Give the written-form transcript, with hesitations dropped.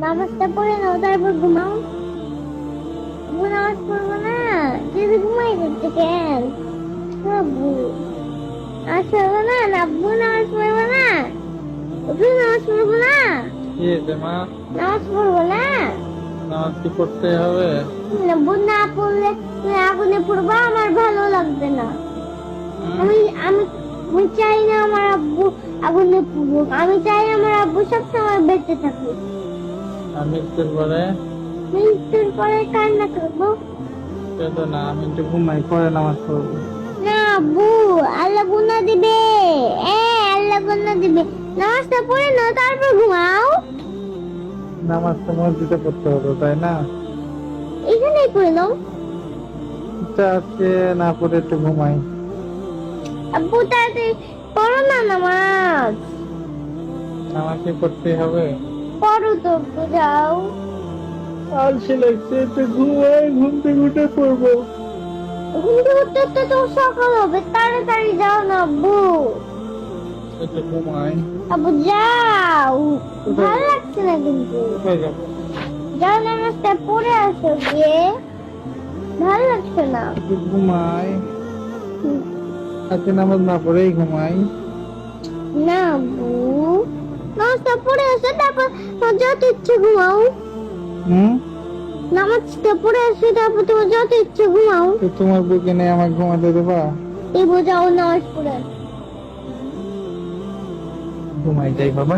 নামাজটা পড়ে নাও তারপর ঘুমাও। আব্বু নামাজ পড়বো না, যদি ঘুমাই করতে কেন? আব্বু নামাজ পড়বো না, আব্বু নামাজ পড়বো না, আব্বু নামাজ পড়বো না, কি হয়েছে মা? নামাজ পড়বো না। নামাজ কি পড়তে হবে? আব্বু না পড়লে তুমি আগুনে পড়বা, আমার ভালো লাগবে না। হুম? আমি আমি আমি চাই না আমার আব্বু আগুনে পড়ুক, আমি চাই আমার আব্বু সবসময় বেঁচে থাকুক। আমি একটু পরে মৃত্যুর পরে কান্না করবো কেঁদো না, আমি একটু ঘুমাই, পরে নামাজ পড়বো। না আব্বু, আল্লাহ গুনাহ দিবে। আল্লাহ গুনাহ দিবে। নামাজটা পড়ে নাও তারপর ঘুমাও। নামাজ তো মসজিদে পড়তে হবে, তাই না? এখানেই পড়ে নাও। ইচ্ছা আছে না, পড়ে একটু ঘুমাই। আব্বু তাড়াতাড়ি পড়ো না নামাজ। নামাজ কি পড়তে হবে? পড়ো তো আব্বু, যাও। আলসে লাগছে, একটু ঘুমাই, ঘুম থেকে উঠে পড়বো। ঘুম থেকে উঠতে উঠতে তো সকাল হবে, তাড়াতাড়ি যাও না আব্বু। একটু ঘুমাই। আব্বু যাও, ভালো লাগছে না কিন্তু। কোথায় যাবো? যাও নামাজটা পড়ে আসো গিয়ে, ভালো লাগছে না। একটু ঘুমাই। আজকে নামাজ না পড়েই ঘুমাই। না আব্বু, নামাজটা পড়ে আসো তারপর তোমার যত ইচ্ছে ঘুমাও। হুম? নামাজটা পড়ে আসো তারপর তোমার যত ইচ্ছে ঘুমাও। তো তোমার বুকে নিয়ে আমাকে ঘুমাতে দেবা? এই বোঝাও নামাজ পড়ে আসো। ঘুমাই যাই বাবা।